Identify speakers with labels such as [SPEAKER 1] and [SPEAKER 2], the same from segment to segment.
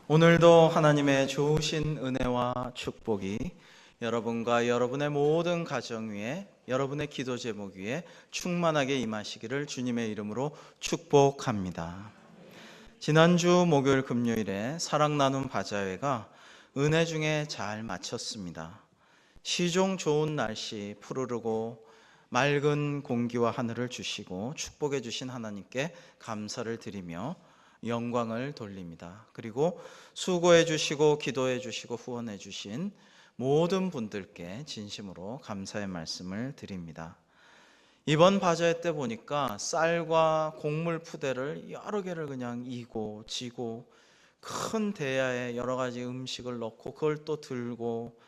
[SPEAKER 1] 오늘도 하나님의 좋으신 은혜와 축복이 여러분과 여러분의 모든 가정 위에, 여러분의 기도 제목 위에 충만하게 임하시기를 주님의 이름으로 축복합니다. 지난주 목요일 금요일에 사랑 나눔 바자회가 은혜 중에 잘 마쳤습니다. 시종 좋은 날씨 푸르르고 맑은 공기와 하늘을 주시고 축복해 주신 하나님께 감사를 드리며 영광을 돌립니다. 그리고 수고해 주시고 기도해 주시고 후원해 주신 모든 분들께 진심으로 감사의 말씀을 드립니다. 이번 바자회 때 보니까 쌀과 곡물 푸대를 여러 개를 그냥 이고 지고 큰 대야에 여러 가지 음식을 넣고 그걸 또 들고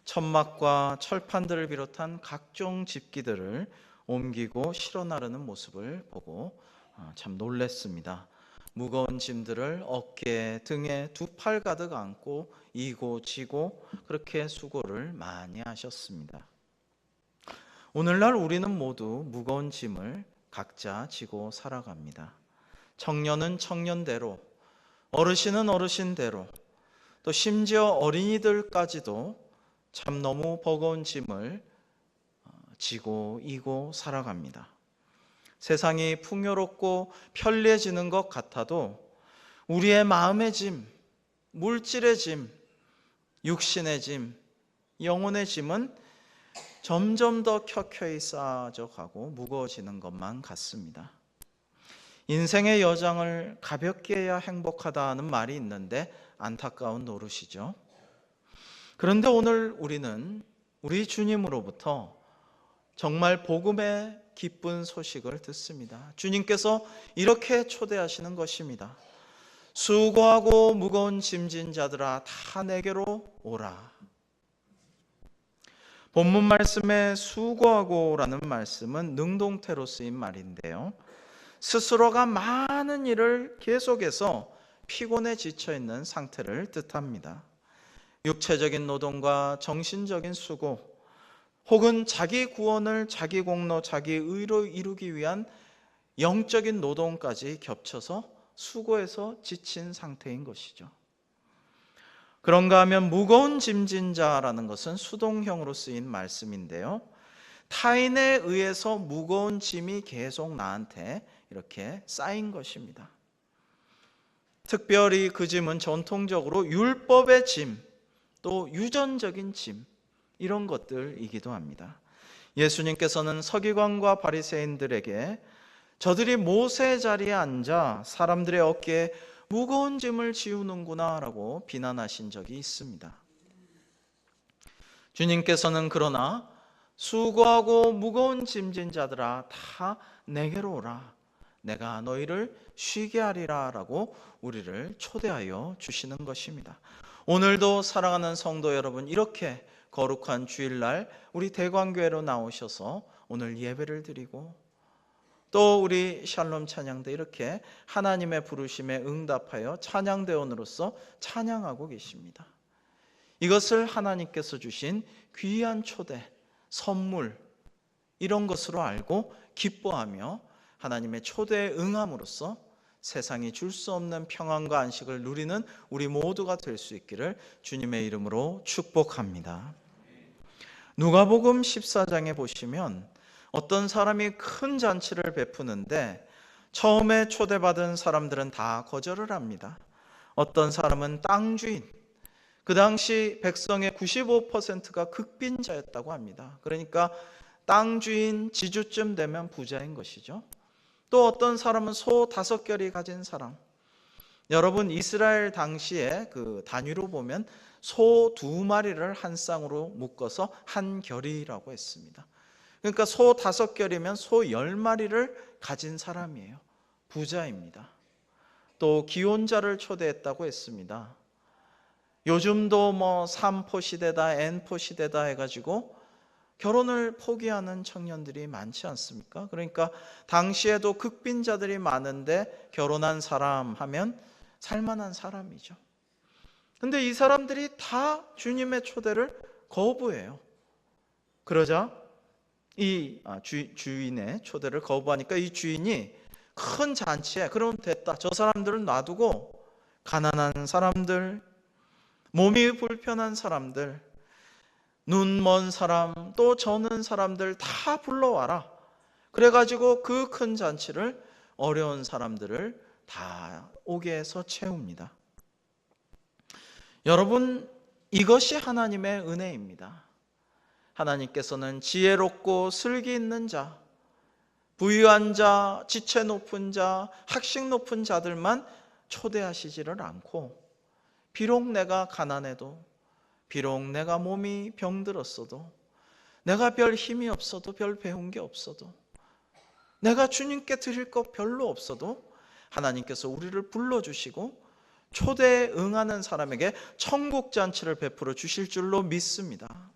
[SPEAKER 1] 천막과 철판들을 비롯한 각종 집기들을 옮기고 실어 나르는 모습을 보고 참 놀랐습니다. 무거운 짐들을 어깨에 등에 두 팔 가득 안고 이고 지고 그렇게 수고를 많이 하셨습니다. 오늘날 우리는 모두 무거운 짐을 각자 지고 살아갑니다. 청년은 청년대로, 어르신은 어르신대로, 또 심지어 어린이들까지도 참 너무 버거운 짐을 지고 이고 살아갑니다. 세상이 풍요롭고 편리해지는 것 같아도 우리의 마음의 짐, 물질의 짐, 육신의 짐, 영혼의 짐은 점점 더 켜켜이 쌓아져 가고 무거워지는 것만 같습니다. 인생의 여정을 가볍게 해야 행복하다는 말이 있는데 안타까운 노릇이죠. 그런데 오늘 우리는 우리 주님으로부터 정말 복음의 기쁜 소식을 듣습니다. 주님께서 이렇게 초대하시는 것입니다. 수고하고 무거운 짐진 자들아 다 내게로 오라. 본문 말씀에 수고하고라는 말씀은 능동태로 쓰인 말인데요, 스스로가 많은 일을 계속해서 피곤에 지쳐있는 상태를 뜻합니다. 육체적인 노동과 정신적인 수고, 혹은 자기 구원을 자기 공로, 자기 의로 이루기 위한 영적인 노동까지 겹쳐서 수고해서 지친 상태인 것이죠. 그런가 하면 무거운 짐진 자라는 것은 수동형으로 쓰인 말씀인데요, 타인에 의해서 무거운 짐이 계속 나한테 이렇게 쌓인 것입니다. 특별히 그 짐은 전통적으로 율법의 짐, 또 유전적인 짐, 이런 것들이기도 합니다. 예수님께서는 서기관과 바리새인들에게 저들이 모세의 자리에 앉아 사람들의 어깨에 무거운 짐을 지우는구나 라고 비난하신 적이 있습니다. 주님께서는 그러나 수고하고 무거운 짐진 자들아 다 내게로 오라, 내가 너희를 쉬게 하리라 라고 우리를 초대하여 주시는 것입니다. 오늘도 사랑하는 성도 여러분, 이렇게 거룩한 주일날 우리 대광교회로 나오셔서 오늘 예배를 드리고 또 우리 샬롬 찬양대 이렇게 하나님의 부르심에 응답하여 찬양대원으로서 찬양하고 계십니다. 이것을 하나님께서 주신 귀한 초대, 선물, 이런 것으로 알고 기뻐하며 하나님의 초대에 응함으로써 세상이 줄 수 없는 평안과 안식을 누리는 우리 모두가 될 수 있기를 주님의 이름으로 축복합니다. 누가복음 14장에 보시면 어떤 사람이 큰 잔치를 베푸는데 처음에 초대받은 사람들은 다 거절을 합니다. 어떤 사람은 땅 주인, 그 당시 백성의 95%가 극빈자였다고 합니다. 그러니까 땅 주인, 지주쯤 되면 부자인 것이죠. 또 어떤 사람은 소 5결이 가진 사람, 여러분 이스라엘 당시에 그 단위로 보면 소 2마리를 한 쌍으로 묶어서 한 결이라고 했습니다. 그러니까 소 5결이면 소 10마리를 가진 사람이에요. 부자입니다. 또 기혼자를 초대했다고 했습니다. 요즘도 뭐 3포 시대다 N포 시대다 해가지고 결혼을 포기하는 청년들이 많지 않습니까? 그러니까 당시에도 극빈자들이 많은데 결혼한 사람 하면 살만한 사람이죠. 근데 이 사람들이 다 주님의 초대를 거부해요. 그러자 이 주인의 초대를 거부하니까 이 주인이 큰 잔치에 그럼 됐다, 저 사람들은 놔두고 가난한 사람들, 몸이 불편한 사람들, 눈 먼 사람, 또 저는 사람들 다 불러와라. 그래가지고 그 큰 잔치를 어려운 사람들을 다 오게 해서 채웁니다. 여러분, 이것이 하나님의 은혜입니다. 하나님께서는 지혜롭고 슬기 있는 자, 부유한 자, 지체 높은 자, 학식 높은 자들만 초대하시지를 않고, 비록 내가 가난해도, 비록 내가 몸이 병들었어도, 내가 별 힘이 없어도, 별 배운 게 없어도, 내가 주님께 드릴 것 별로 없어도 하나님께서 우리를 불러주시고 초대에 응하는 사람에게 천국 잔치를 베풀어 주실 줄로 믿습니다.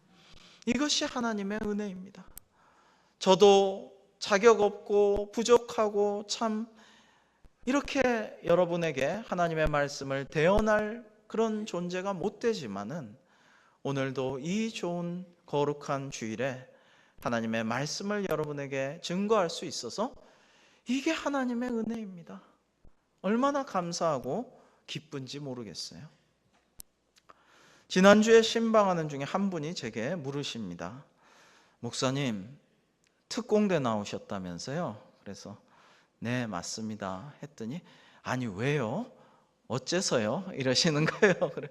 [SPEAKER 1] 이것이 하나님의 은혜입니다. 저도 자격 없고 부족하고 참 이렇게 여러분에게 하나님의 말씀을 대언할 그런 존재가 못 되지만은, 오늘도 이 좋은 거룩한 주일에 하나님의 말씀을 여러분에게 증거할 수 있어서 이게 하나님의 은혜입니다. 얼마나 감사하고 기쁜지 모르겠어요. 지난주에 신방하는 중에 한 분이 제게 물으십니다. 목사님, 특공대 나오셨다면서요? 그래서 네, 맞습니다 했더니, 아니 왜요? 어째서요? 이러시는 거예요. 그래,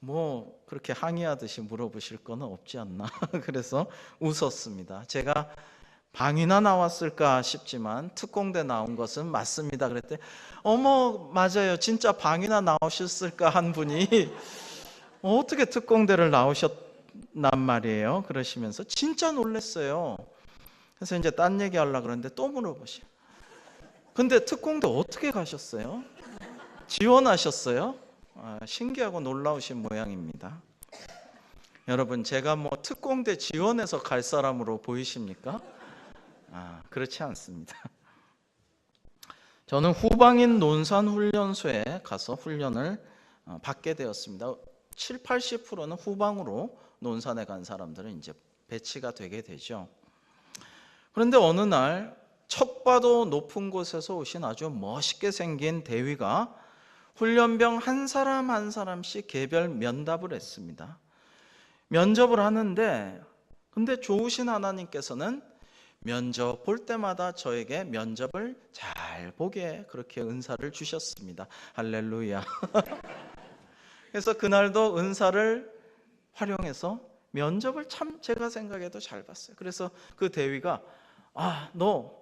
[SPEAKER 1] 뭐 그렇게 항의하듯이 물어보실 거는 없지 않나. 그래서 웃었습니다. 제가 방위나 나왔을까 싶지만 특공대 나온 것은 맞습니다 그랬더니, 어머 맞아요, 진짜 방위나 나오셨을까 한 분이 어떻게 특공대를 나오셨단 말이에요 그러시면서 진짜 놀랐어요. 그래서 이제 딴 얘기 하려고 그러는데 또 물어보시요. 근데 특공대 어떻게 가셨어요? 지원하셨어요? 신기하고 놀라우신 모양입니다. 여러분, 제가 뭐 특공대 지원해서 갈 사람으로 보이십니까? 그렇지 않습니다. 저는 후방인 논산훈련소에 가서 훈련을 받게 되었습니다. 7, 80%는 후방으로 논산에 간 사람들은 이제 배치가 되게 되죠. 그런데 어느 날 척봐도 높은 곳에서 오신 아주 멋있게 생긴 대위가 훈련병 한 사람 한 사람씩 개별 면담을 했습니다. 면접을 하는데, 근데 좋으신 하나님께서는 면접 볼 때마다 저에게 면접을 잘 보게 그렇게 은사를 주셨습니다. 할렐루야. 그래서 그날도 은사를 활용해서 면접을 참 제가 생각해도 잘 봤어요. 그래서 그 대위가 너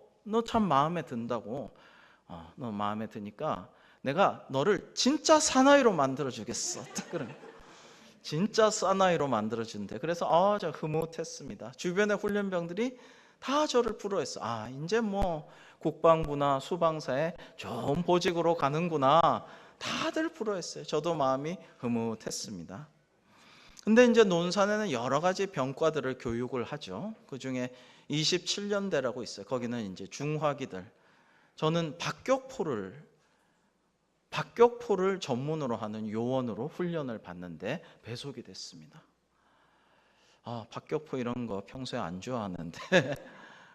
[SPEAKER 1] 참 마음에 든다고, 너 마음에 드니까 내가 너를 진짜 사나이로 만들어주겠어. 그래, 진짜 사나이로 만들어준대. 그래서 저 흐뭇했습니다. 주변의 훈련병들이 다 저를 부러워했어. 이제 뭐 국방부나 수방사에 좋은 보직으로 가는구나. 다들 부러워했어요. 저도 마음이 흐뭇했습니다. 근데 이제 논산에는 여러 가지 병과들을 교육을 하죠. 그 중에 27년대라고 있어요. 거기는 이제 중화기들. 저는 박격포를 전문으로 하는 요원으로 훈련을 받는데 배속이 됐습니다. 박격포 이런 거 평소에 안 좋아하는데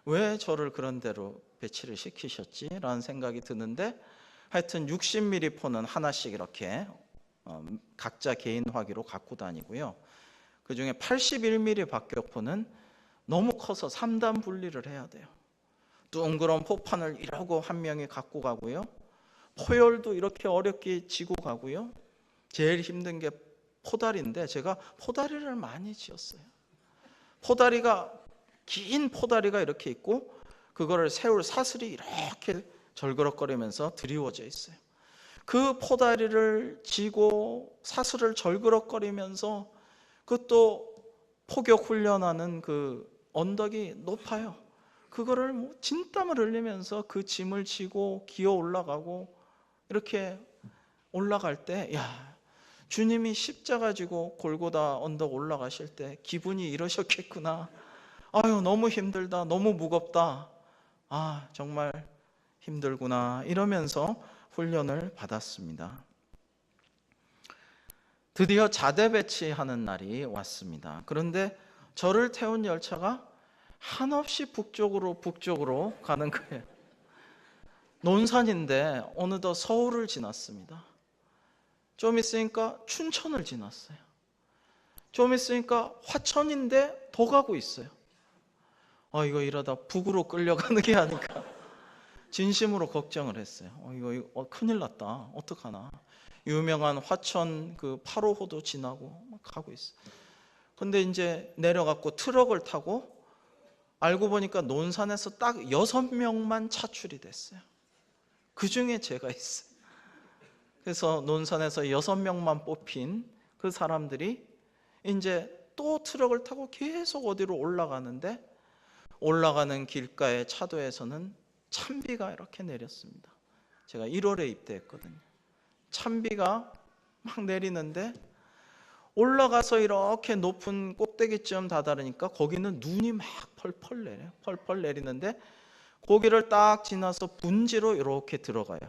[SPEAKER 1] 왜 저를 그런 데로 배치를 시키셨지? 라는 생각이 드는데, 하여튼 60mm 포는 하나씩 이렇게 각자 개인 화기로 갖고 다니고요. 그 중에 81mm 박격포는 너무 커서 3단 분리를 해야 돼요. 둥그런 포판을 이러고 한 명이 갖고 가고요. 포열도 이렇게 어렵게 지고 가고요. 제일 힘든 게 포다리인데 제가 포다리를 많이 지었어요. 긴 포다리가 이렇게 있고 그거를 세울 사슬이 이렇게 절그럭거리면서 드리워져 있어요. 그 포다리를 지고 사슬을 절그럭거리면서, 그것도 포격 훈련하는 그 언덕이 높아요. 그거를 진땀을 흘리면서 그 짐을 지고 기어 올라가고, 이렇게 올라갈 때 주님이 십자가 지고 골고다 언덕 올라가실 때 기분이 이러셨겠구나. 너무 힘들다, 너무 무겁다, 정말 힘들구나, 이러면서 훈련을 받았습니다. 드디어 자대 배치하는 날이 왔습니다. 그런데 저를 태운 열차가 한없이 북쪽으로 가는 거예요. 논산인데 어느덧 서울을 지났습니다. 좀 있으니까 춘천을 지났어요. 좀 있으니까 화천인데 더 가고 있어요. 이거 이러다 북으로 끌려가는 게 아닐까. 진심으로 걱정을 했어요. 이거 큰일 났다. 어떡하나. 유명한 화천 그 8호호도 지나고 막 가고 있어요. 근데 이제 내려갖고 트럭을 타고 알고 보니까 논산에서 딱 6명만 차출이 됐어요. 그 중에 제가 있어요. 그래서 논산에서 6명만 뽑힌 그 사람들이 이제 또 트럭을 타고 계속 어디로 올라가는데, 올라가는 길가의 차도에서는 찬비가 이렇게 내렸습니다. 제가 1월에 입대했거든요. 찬비가 막 내리는데 올라가서 이렇게 높은 꼭대기쯤 다다르니까 거기는 눈이 막 펄펄 내려요. 펄펄 내리는데 거기를 딱 지나서 분지로 이렇게 들어가요.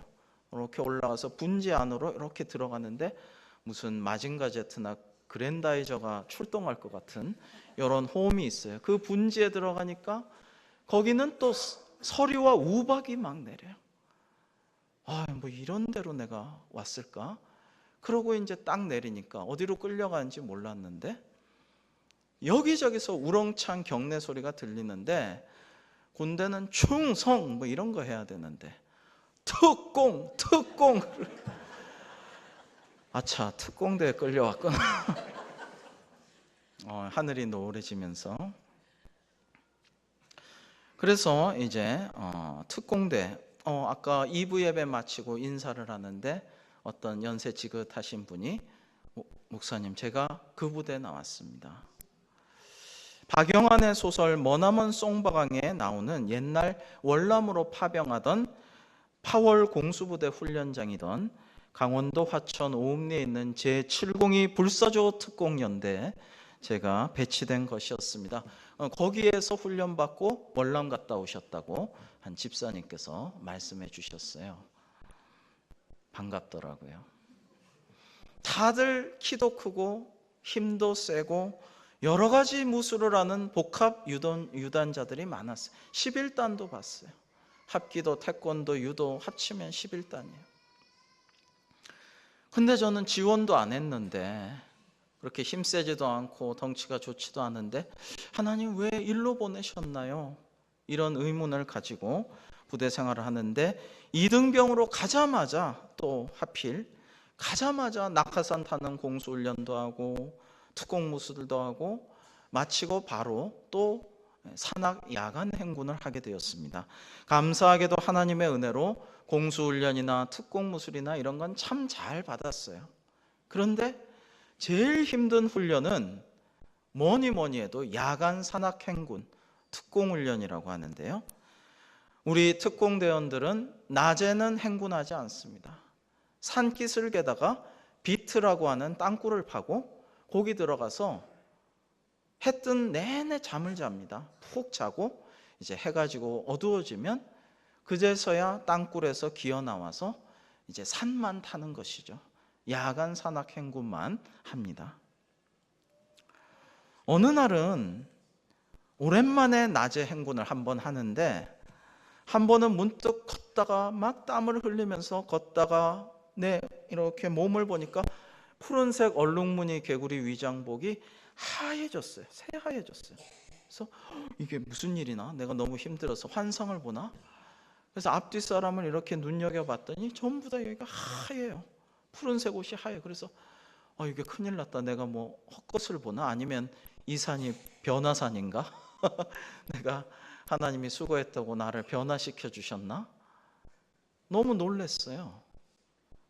[SPEAKER 1] 이렇게 올라가서 분지 안으로 이렇게 들어가는데 무슨 마징가 제트나 그랜다이저가 출동할 것 같은 이런 호흡이 있어요. 그 분지에 들어가니까 거기는 또 서리와 우박이 막 내려요. 뭐 이런 데로 내가 왔을까? 그러고 이제 딱 내리니까 어디로 끌려가는지 몰랐는데 여기저기서 우렁찬 경내 소리가 들리는데, 군대는 충성 뭐 이런 거 해야 되는데 특공 아차, 특공대에 끌려왔구나. 하늘이 노을해지면서. 그래서 이제 특공대 아까 2부 예배 마치고 인사를 하는데 어떤 연세 지긋하신 분이 목사님, 제가 그 부대에 나왔습니다. 박영환의 소설 머나먼 송바강에 나오는 옛날 월남으로 파병하던 8월 공수부대 훈련장이던 강원도 화천 오음리에 있는 제702 불사조 특공연대에 제가 배치된 것이었습니다. 거기에서 훈련받고 월남 갔다 오셨다고 한 집사님께서 말씀해 주셨어요. 반갑더라고요. 다들 키도 크고 힘도 세고 여러 가지 무술을 하는 복합 유단자들이 많았어요. 11단도 봤어요. 합기도, 태권도, 유도 합치면 11단이에요. 근데 저는 지원도 안 했는데, 그렇게 힘세지도 않고 덩치가 좋지도 않은데 하나님 왜 일로 보내셨나요? 이런 의문을 가지고 부대 생활을 하는데, 이등병으로 가자마자 또 하필 가자마자 낙하산 타는 공수훈련도 하고 특공무술도 하고 마치고 바로 또 산악 야간 행군을 하게 되었습니다. 감사하게도 하나님의 은혜로 공수훈련이나 특공무술이나 이런 건 참 잘 받았어요. 그런데 제일 힘든 훈련은 뭐니 해도 야간 산악 행군, 특공훈련이라고 하는데요. 우리 특공대원들은 낮에는 행군하지 않습니다. 산기슭에다가 비트라고 하는 땅굴을 파고 거기 들어가서 해 뜬 내내 잠을 잡니다. 푹 자고 이제 해가 지고 어두워지면 그제서야 땅굴에서 기어 나와서 이제 산만 타는 것이죠. 야간 산악 행군만 합니다. 어느 날은 오랜만에 낮에 행군을 한번 하는데, 한 번은 문득 걷다가 막 땀을 흘리면서 걷다가 이렇게 몸을 보니까 푸른색 얼룩무늬 개구리 위장복이 하얘졌어요. 새하얘졌어요. 그래서 이게 무슨 일이나, 내가 너무 힘들어서 환상을 보나? 그래서 앞뒤 사람을 이렇게 눈여겨봤더니 전부 다 여기가 하얘요. 푸른색 옷이 하얘요. 그래서 이게 큰일 났다. 내가 뭐 헛것을 보나? 아니면 이 산이 변화산인가? 내가 하나님이 수고했다고 나를 변화시켜 주셨나? 너무 놀랐어요.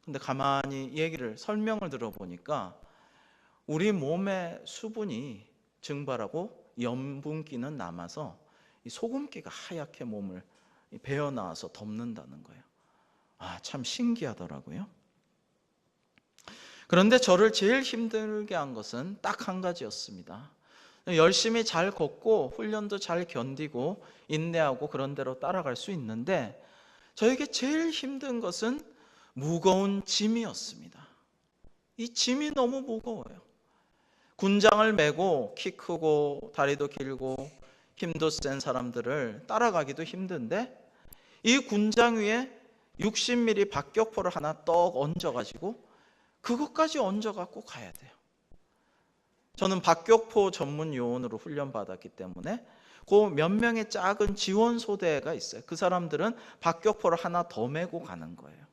[SPEAKER 1] 근데 가만히 설명을 들어보니까 우리 몸의 수분이 증발하고 염분기는 남아서 이 소금기가 하얗게 몸을 배어 나와서 덮는다는 거예요. 참 신기하더라고요. 그런데 저를 제일 힘들게 한 것은 딱 한 가지였습니다. 열심히 잘 걷고 훈련도 잘 견디고 인내하고 그런 대로 따라갈 수 있는데, 저에게 제일 힘든 것은 무거운 짐이었습니다. 이 짐이 너무 무거워요. 군장을 메고 키 크고 다리도 길고 힘도 센 사람들을 따라가기도 힘든데, 이 군장 위에 60mm 박격포를 하나 떡 얹어가지고 그것까지 얹어갖고 가야 돼요. 저는 박격포 전문 요원으로 훈련받았기 때문에 그 몇 명의 작은 지원 소대가 있어요. 그 사람들은 박격포를 하나 더 메고 가는 거예요.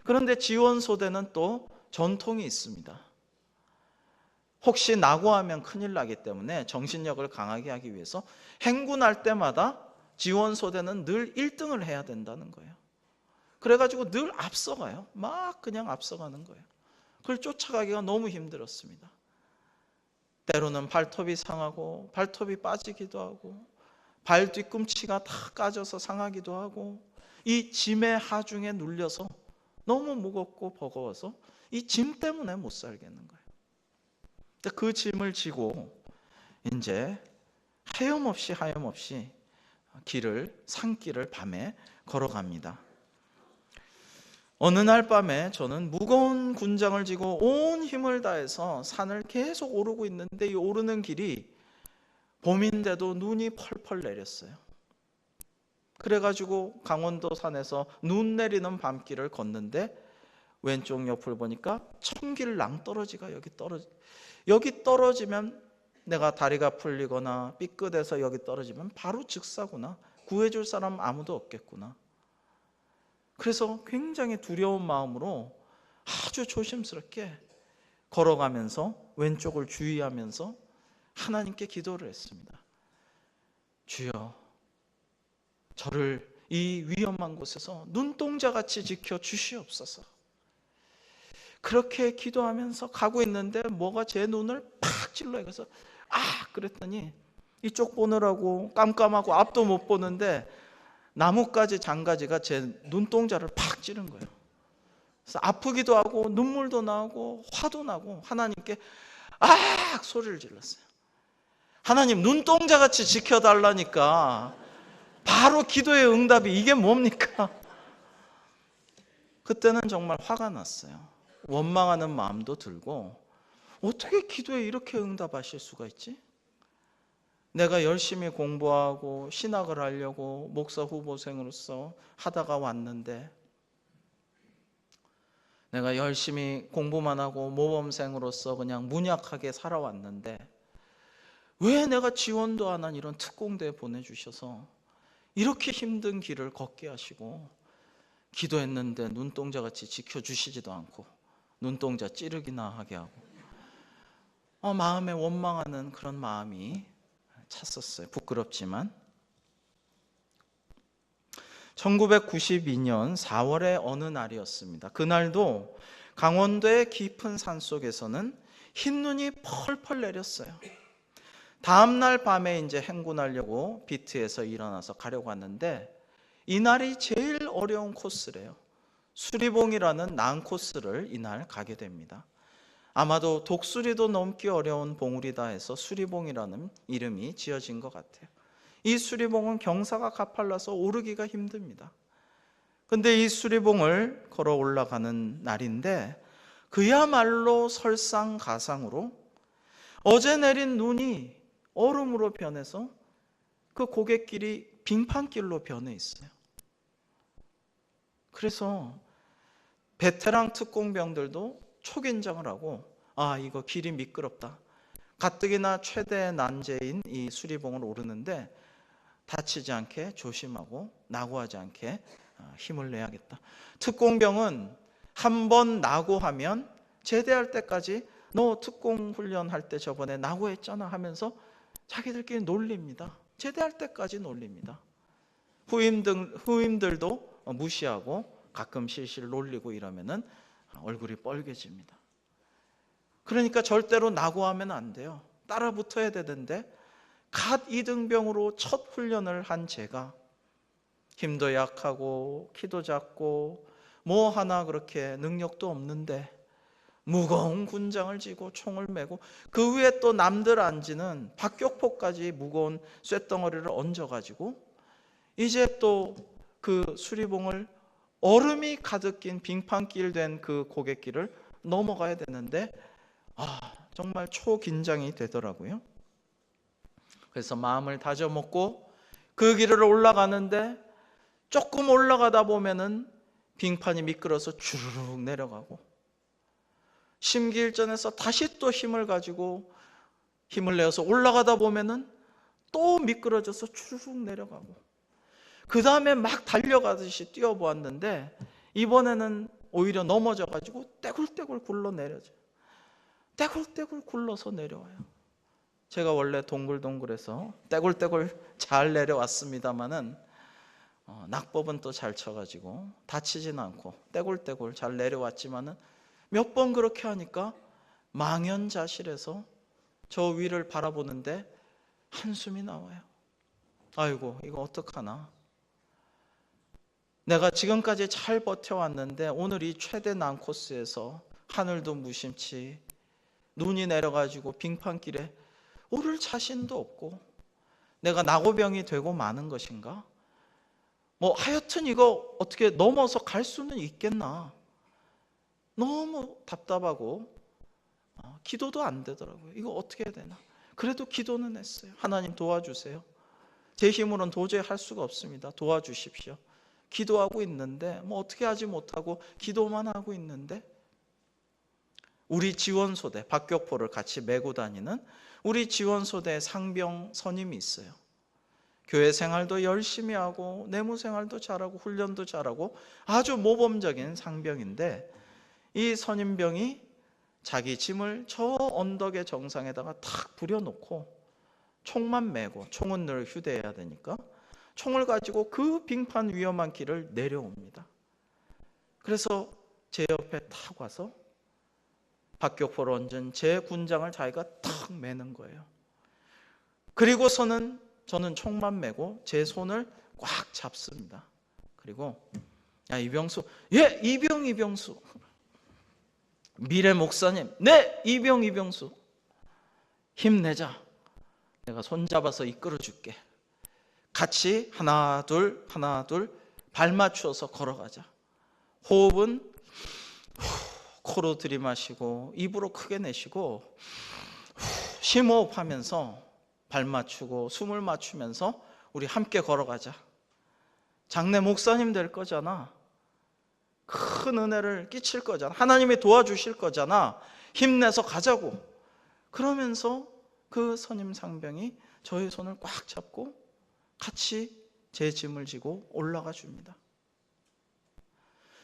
[SPEAKER 1] 그런데 지원 소대는 또 전통이 있습니다. 혹시 낙오하면 큰일 나기 때문에 정신력을 강하게 하기 위해서 행군할 때마다 지원 소대는 늘 1등을 해야 된다는 거예요. 그래가지고 늘 앞서가요. 막 그냥 앞서가는 거예요. 그걸 쫓아가기가 너무 힘들었습니다. 때로는 발톱이 상하고 발톱이 빠지기도 하고 발 뒤꿈치가 다 까져서 상하기도 하고 이 짐의 하중에 눌려서 너무 무겁고 버거워서 이 짐 때문에 못 살겠는 거예요. 그 짐을 지고 이제 하염없이 산길을 밤에 걸어갑니다. 어느 날 밤에 저는 무거운 군장을 지고 온 힘을 다해서 산을 계속 오르고 있는데 이 오르는 길이 봄인데도 눈이 펄펄 내렸어요. 그래가지고 강원도 산에서 눈 내리는 밤길을 걷는데 왼쪽 옆을 보니까 청길 낭떠러지가 여기 떨어지면 내가 다리가 풀리거나 삐끗해서 여기 떨어지면 바로 즉사구나. 구해줄 사람 아무도 없겠구나. 그래서 굉장히 두려운 마음으로 아주 조심스럽게 걸어가면서 왼쪽을 주의하면서 하나님께 기도를 했습니다. 주여, 저를 이 위험한 곳에서 눈동자같이 지켜 주시옵소서. 그렇게 기도하면서 가고 있는데 뭐가 제 눈을 팍 찔러요. 그래서 그랬더니 이쪽 보느라고 깜깜하고 앞도 못 보는데 나뭇가지 장가지가 제 눈동자를 팍 찌른 거예요. 그래서 아프기도 하고 눈물도 나고 화도 나고 하나님께 소리를 질렀어요. 하나님, 눈동자같이 지켜달라니까 바로 기도의 응답이 이게 뭡니까? 그때는 정말 화가 났어요. 원망하는 마음도 들고 어떻게 기도에 이렇게 응답하실 수가 있지? 내가 열심히 공부하고 신학을 하려고 목사 후보생으로서 하다가 왔는데, 내가 열심히 공부만 하고 모범생으로서 그냥 문약하게 살아왔는데 왜 내가 지원도 안 한 이런 특공대에 보내주셔서 이렇게 힘든 길을 걷게 하시고 기도했는데 눈동자같이 지켜주시지도 않고 눈동자 찌르기나 하게 하고 마음에 원망하는 그런 마음이 찼었어요. 부끄럽지만 1992년 4월의 어느 날이었습니다. 그날도 강원도의 깊은 산속에서는 흰눈이 펄펄 내렸어요. 다음날 밤에 이제 행군하려고 비트에서 일어나서 가려고 하는데 이날이 제일 어려운 코스래요. 수리봉이라는 난코스를 이날 가게 됩니다. 아마도 독수리도 넘기 어려운 봉우리다 해서 수리봉이라는 이름이 지어진 것 같아요. 이 수리봉은 경사가 가팔라서 오르기가 힘듭니다. 근데 이 수리봉을 걸어 올라가는 날인데 그야말로 설상가상으로 어제 내린 눈이 얼음으로 변해서 그 고갯길이 빙판길로 변해 있어요. 그래서 베테랑 특공병들도 초긴장을 하고 이거 길이 미끄럽다. 가뜩이나 최대 난제인 이 수리봉을 오르는데 다치지 않게 조심하고 낙오하지 않게 힘을 내야겠다. 특공병은 한번 낙오하면 제대할 때까지 너 특공 훈련할 때 저번에 낙오했잖아 하면서 자기들끼리 놀립니다. 제대할 때까지 놀립니다. 후임들도 무시하고 가끔 실실 놀리고 이러면은 얼굴이 뻘개집니다. 그러니까 절대로 낙오하면 안 돼요. 따라 붙어야 되는데 갓 이등병으로 첫 훈련을 한 제가 힘도 약하고 키도 작고 뭐 하나 그렇게 능력도 없는데 무거운 군장을 쥐고 총을 메고 그 위에 또 남들 안 지는 박격포까지 무거운 쇳덩어리를 얹어가지고 이제 또 그 수리봉을 얼음이 가득 낀 빙판길 된 그 고갯길을 넘어가야 되는데 정말 초긴장이 되더라고요. 그래서 마음을 다져먹고 그 길을 올라가는데 조금 올라가다 보면은 빙판이 미끄러서 주르륵 내려가고 심기일전에서 다시 또 힘을 가지고 힘을 내어서 올라가다 보면은 또 미끄러져서 추룩 내려가고, 그 다음에 막 달려가듯이 뛰어보았는데 이번에는 오히려 넘어져가지고 떼굴떼굴 굴러 내려져요. 떼굴떼굴 굴러서 내려와요. 제가 원래 동글동글해서 떼굴떼굴 잘 내려왔습니다마는 낙법은 또 잘 쳐가지고 다치진 않고 떼굴떼굴 잘 내려왔지만은 몇 번 그렇게 하니까 망연자실해서 저 위를 바라보는데 한숨이 나와요. 아이고, 이거 어떡하나. 내가 지금까지 잘 버텨왔는데 오늘 이 최대 난코스에서 하늘도 무심치 눈이 내려가지고 빙판길에 오를 자신도 없고 내가 나고병이 되고 마는 것인가? 뭐 하여튼 이거 어떻게 넘어서 갈 수는 있겠나? 너무 답답하고 기도도 안 되더라고요. 이거 어떻게 해야 되나? 그래도 기도는 했어요. 하나님 도와주세요. 제 힘으로는 도저히 할 수가 없습니다. 도와주십시오. 기도하고 있는데 뭐 어떻게 하지 못하고 기도만 하고 있는데, 우리 지원소대, 박격포를 같이 메고 다니는 우리 지원소대 상병 선임이 있어요. 교회 생활도 열심히 하고 내무 생활도 잘하고 훈련도 잘하고 아주 모범적인 상병인데, 이 선임병이 자기 짐을 저 언덕의 정상에다가 탁 부려놓고 총만 메고, 총은 늘 휴대해야 되니까 총을 가지고 그 빙판 위험한 길을 내려옵니다. 그래서 제 옆에 탁 와서 박격포를 얹은 제 군장을 자기가 탁 매는 거예요. 그리고서는 저는 총만 메고 제 손을 꽉 잡습니다. 그리고 야, 이병수. 예, 이병수. 미래 목사님. 네, 이병수. 힘내자. 내가 손잡아서 이끌어 줄게. 같이 하나 둘 발 맞추어서 걸어가자. 호흡은 코로 들이마시고 입으로 크게 내쉬고 심호흡하면서 발 맞추고 숨을 맞추면서 우리 함께 걸어가자. 장래 목사님 될 거잖아. 큰 은혜를 끼칠 거잖아. 하나님이 도와주실 거잖아. 힘내서 가자고. 그러면서 그 선임 상병이 저의 손을 꽉 잡고 같이 제 짐을 지고 올라가 줍니다.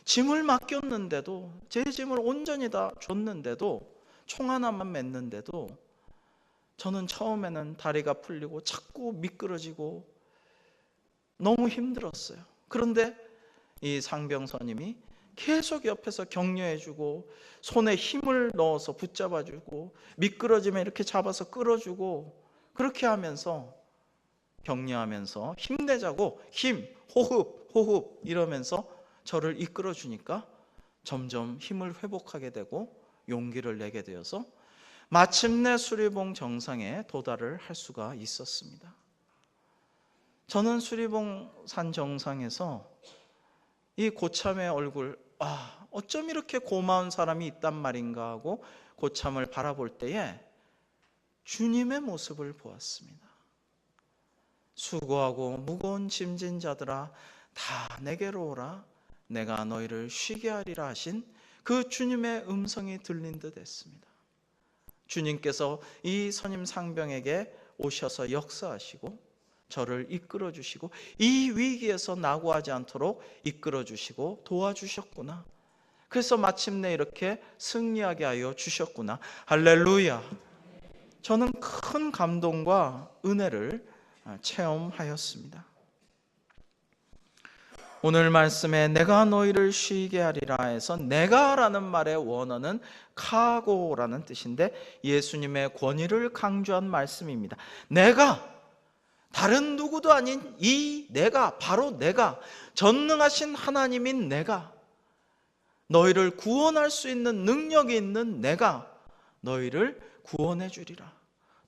[SPEAKER 1] 짐을 맡겼는데도, 제 짐을 온전히 다 줬는데도, 총 하나만 맸는데도 저는 처음에는 다리가 풀리고 자꾸 미끄러지고 너무 힘들었어요. 그런데 이 상병선임이 계속 옆에서 격려해주고 손에 힘을 넣어서 붙잡아주고 미끄러지면 이렇게 잡아서 끌어주고, 그렇게 하면서 격려하면서 힘내자고 힘, 호흡 이러면서 저를 이끌어주니까 점점 힘을 회복하게 되고 용기를 내게 되어서 마침내 수리봉 정상에 도달을 할 수가 있었습니다. 저는 수리봉 산 정상에서 이 고참의 얼굴, 어쩜 이렇게 고마운 사람이 있단 말인가 하고 고참을 바라볼 때에 주님의 모습을 보았습니다. 수고하고 무거운 짐진 자들아 다 내게로 오라, 내가 너희를 쉬게 하리라 하신 그 주님의 음성이 들린 듯 했습니다. 주님께서 이 선임 상병에게 오셔서 역사하시고 저를 이끌어 주시고 이 위기에서 낙오하지 않도록 이끌어 주시고 도와주셨구나. 그래서 마침내 이렇게 승리하게 하여 주셨구나. 할렐루야. 저는 큰 감동과 은혜를 체험하였습니다. 오늘 말씀에 내가 너희를 쉬게 하리라 해서 내가라는 말의 원어는 카고라는 뜻인데 예수님의 권위를 강조한 말씀입니다. 내가, 다른 누구도 아닌 이 내가, 바로 내가, 전능하신 하나님인 내가, 너희를 구원할 수 있는 능력이 있는 내가 너희를 구원해 주리라,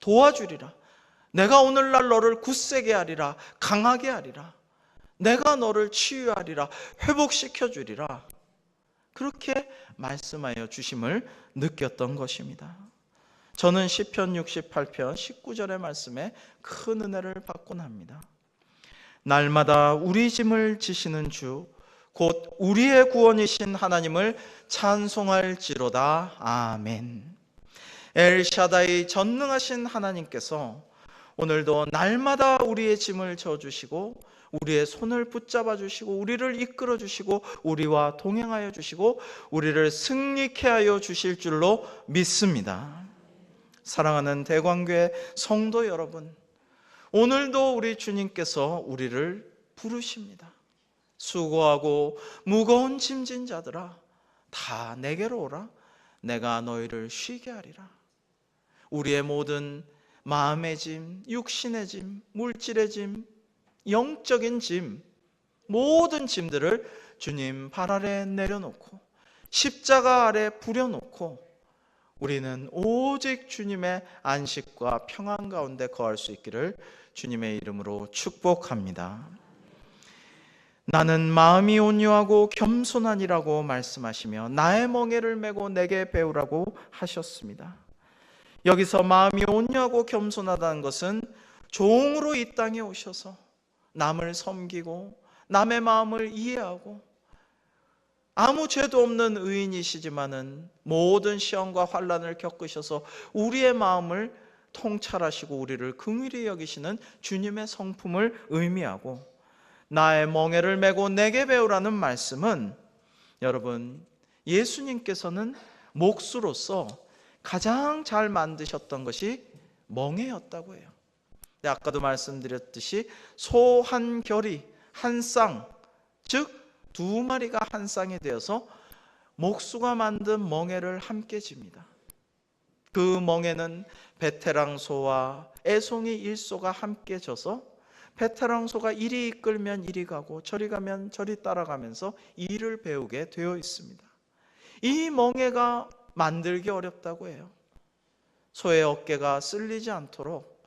[SPEAKER 1] 도와주리라. 내가 오늘날 너를 굳세게 하리라, 강하게 하리라. 내가 너를 치유하리라, 회복시켜 주리라. 그렇게 말씀하여 주심을 느꼈던 것입니다. 저는 시편 68편 19절의 말씀에 큰 은혜를 받곤 합니다. 날마다 우리 짐을 지시는 주, 곧 우리의 구원이신 하나님을 찬송할지로다. 아멘. 엘샤다이 전능하신 하나님께서 오늘도 날마다 우리의 짐을 져주시고 우리의 손을 붙잡아 주시고 우리를 이끌어 주시고 우리와 동행하여 주시고 우리를 승리케 하여 주실 줄로 믿습니다. 사랑하는 대광교회 성도 여러분, 오늘도 우리 주님께서 우리를 부르십니다. 수고하고 무거운 짐진 자들아 다 내게로 오라. 내가 너희를 쉬게 하리라. 우리의 모든 마음의 짐, 육신의 짐, 물질의 짐, 영적인 짐, 모든 짐들을 주님 발 아래 내려놓고 십자가 아래 부려놓고 우리는 오직 주님의 안식과 평안 가운데 거할 수 있기를 주님의 이름으로 축복합니다. 나는 마음이 온유하고 겸손하니라고 말씀하시며 나의 멍에를 메고 내게 배우라고 하셨습니다. 여기서 마음이 온유하고 겸손하다는 것은 종으로 이 땅에 오셔서 남을 섬기고 남의 마음을 이해하고 아무 죄도 없는 의인이시지만은 모든 시험과 환난을 겪으셔서 우리의 마음을 통찰하시고 우리를 긍휼히 여기시는 주님의 성품을 의미하고, 나의 멍에를 메고 내게 배우라는 말씀은 여러분 예수님께서는 목수로서 가장 잘 만드셨던 것이 멍에였다고 해요. 아까도 말씀드렸듯이 소 한 결이 한 쌍, 즉 두 마리가 한 쌍이 되어서 목수가 만든 멍에를 함께 집니다. 그 멍에는 베테랑 소와 애송이 일소가 함께 져서 베테랑 소가 이리 이끌면 이리 가고 저리 가면 저리 따라가면서 일을 배우게 되어 있습니다. 이 멍에가 만들기 어렵다고 해요. 소의 어깨가 쓸리지 않도록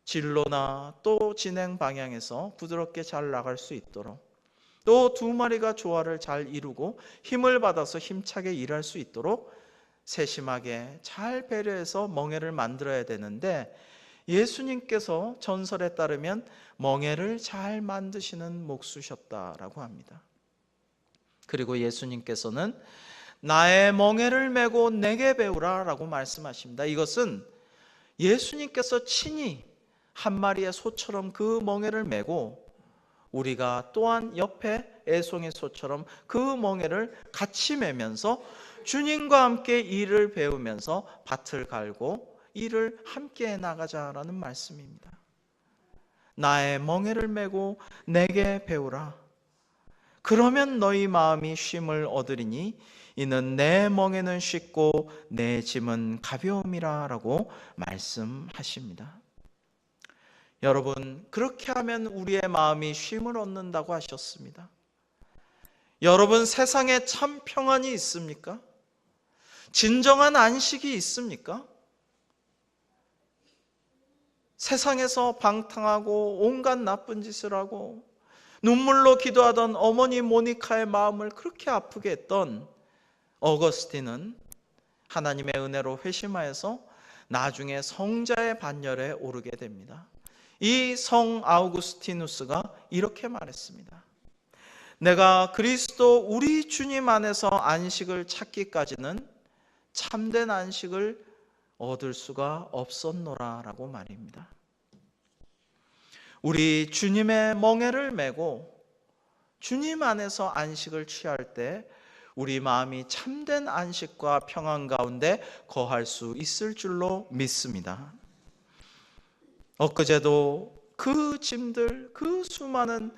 [SPEAKER 1] 진로나 또 진행 방향에서 부드럽게 잘 나갈 수 있도록, 또 두 마리가 조화를 잘 이루고 힘을 받아서 힘차게 일할 수 있도록 세심하게 잘 배려해서 멍에를 만들어야 되는데, 예수님께서 전설에 따르면 멍에를 잘 만드시는 목수셨다라고 합니다. 그리고 예수님께서는 나의 멍에를 메고 내게 배우라 라고 말씀하십니다. 이것은 예수님께서 친히 한 마리의 소처럼 그 멍에를 메고 우리가 또한 옆에 애송이 소처럼 그 멍에를 같이 메면서 주님과 함께 일을 배우면서 밭을 갈고 일을 함께 나가자라는 말씀입니다. 나의 멍에를 메고 내게 배우라. 그러면 너희 마음이 쉼을 얻으리니 이는 내 멍에는 쉽고 내 짐은 가벼움이라 라고 말씀하십니다. 여러분, 그렇게 하면 우리의 마음이 쉼을 얻는다고 하셨습니다. 여러분, 세상에 참 평안이 있습니까? 진정한 안식이 있습니까? 세상에서 방탕하고 온갖 나쁜 짓을 하고 눈물로 기도하던 어머니 모니카의 마음을 그렇게 아프게 했던 어거스틴은 하나님의 은혜로 회심하여서 나중에 성자의 반열에 오르게 됩니다. 이 성 아우구스티누스가 이렇게 말했습니다. 내가 그리스도 우리 주님 안에서 안식을 찾기까지는 참된 안식을 얻을 수가 없었노라 라고 말입니다. 우리 주님의 멍에를 메고 주님 안에서 안식을 취할 때 우리 마음이 참된 안식과 평안 가운데 거할 수 있을 줄로 믿습니다. 엊그제도 그 짐들, 그 수많은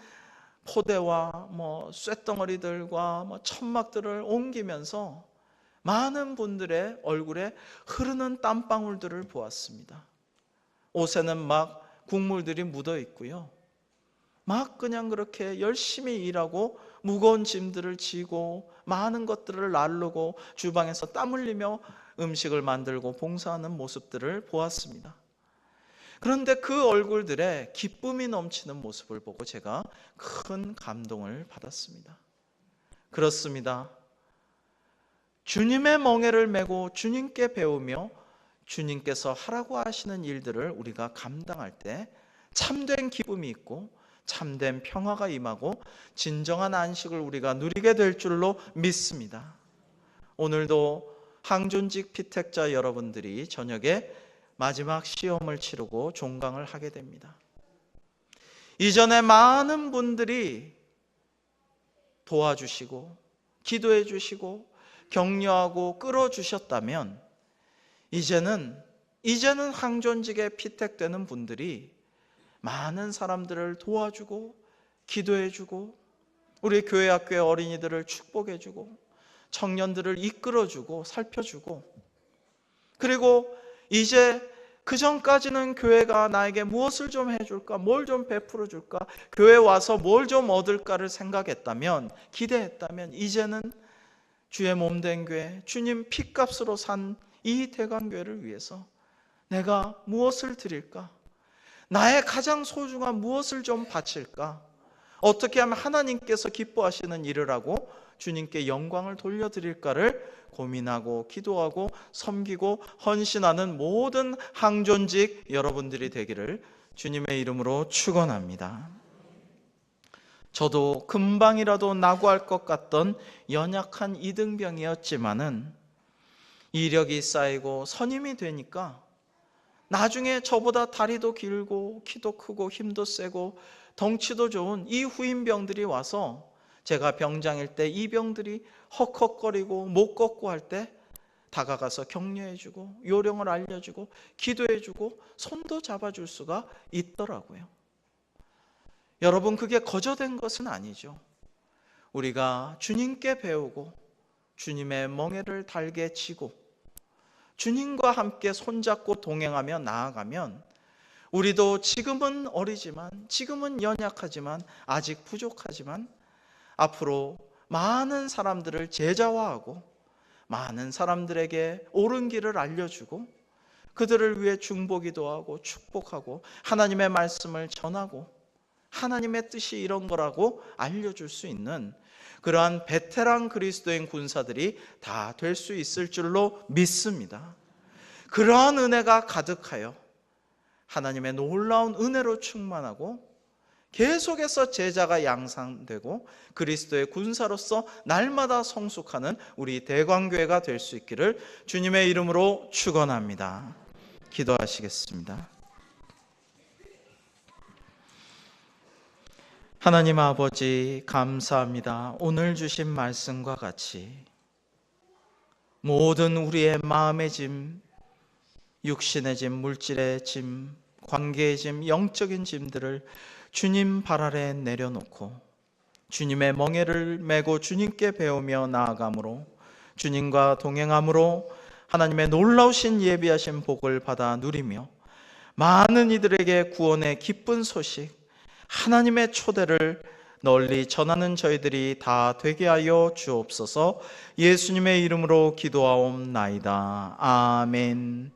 [SPEAKER 1] 포대와 쇳덩어리들과 천막들을 옮기면서 많은 분들의 얼굴에 흐르는 땀방울들을 보았습니다. 옷에는 막 국물들이 묻어 있고요. 막 그냥 그렇게 열심히 일하고 무거운 짐들을 지고 많은 것들을 나르고 주방에서 땀 흘리며 음식을 만들고 봉사하는 모습들을 보았습니다. 그런데 그 얼굴들에 기쁨이 넘치는 모습을 보고 제가 큰 감동을 받았습니다. 그렇습니다. 주님의 멍에를 메고 주님께 배우며 주님께서 하라고 하시는 일들을 우리가 감당할 때 참된 기쁨이 있고 참된 평화가 임하고 진정한 안식을 우리가 누리게 될 줄로 믿습니다. 오늘도 항존직 피택자 여러분들이 저녁에 마지막 시험을 치르고 종강을 하게 됩니다. 이전에 많은 분들이 도와주시고 기도해 주시고 격려하고 끌어주셨다면 이제는 항존직에 피택되는 분들이 많은 사람들을 도와주고 기도해주고 우리 교회 학교의 어린이들을 축복해주고 청년들을 이끌어주고 살펴주고, 그리고 이제 그전까지는 교회가 나에게 무엇을 좀 해줄까, 뭘 좀 베풀어 줄까, 교회 와서 뭘 좀 얻을까를 생각했다면, 기대했다면 이제는 주의 몸된 교회, 주님 피값으로 산 이 대강교회를 위해서 내가 무엇을 드릴까? 나의 가장 소중한 무엇을 좀 바칠까? 어떻게 하면 하나님께서 기뻐하시는 일을 하고 주님께 영광을 돌려드릴까를 고민하고 기도하고 섬기고 헌신하는 모든 항존직 여러분들이 되기를 주님의 이름으로 축원합니다. 저도 금방이라도 낙오할 것 같던 연약한 이등병이었지만은 이력이 쌓이고 선임이 되니까 나중에 저보다 다리도 길고 키도 크고 힘도 세고 덩치도 좋은 이 후임병들이 와서 제가 병장일 때 이 병들이 헉헉거리고 못 걷고 할 때 다가가서 격려해주고 요령을 알려주고 기도해주고 손도 잡아줄 수가 있더라고요. 여러분, 그게 거저된 것은 아니죠. 우리가 주님께 배우고 주님의 멍에를 달게 지고 주님과 함께 손잡고 동행하며 나아가면 우리도 지금은 어리지만, 지금은 연약하지만, 아직 부족하지만 앞으로 많은 사람들을 제자화하고 많은 사람들에게 옳은 길을 알려주고 그들을 위해 중보기도 하고 축복하고 하나님의 말씀을 전하고 하나님의 뜻이 이런 거라고 알려줄 수 있는 그러한 베테랑 그리스도인 군사들이 다 될 수 있을 줄로 믿습니다. 그러한 은혜가 가득하여 하나님의 놀라운 은혜로 충만하고 계속해서 제자가 양산되고 그리스도의 군사로서 날마다 성숙하는 우리 대광교회가 될 수 있기를 주님의 이름으로 축원합니다. 기도하시겠습니다. 하나님 아버지, 감사합니다. 오늘 주신 말씀과 같이 모든 우리의 마음의 짐, 육신의 짐, 물질의 짐, 관계의 짐, 영적인 짐들을 주님 발 아래 내려놓고 주님의 멍에를 메고 주님께 배우며 나아감으로, 주님과 동행함으로 하나님의 놀라우신 예비하신 복을 받아 누리며 많은 이들에게 구원의 기쁜 소식, 하나님의 초대를 널리 전하는 저희들이 다 되게 하여 주옵소서. 예수님의 이름으로 기도하옵나이다. 아멘.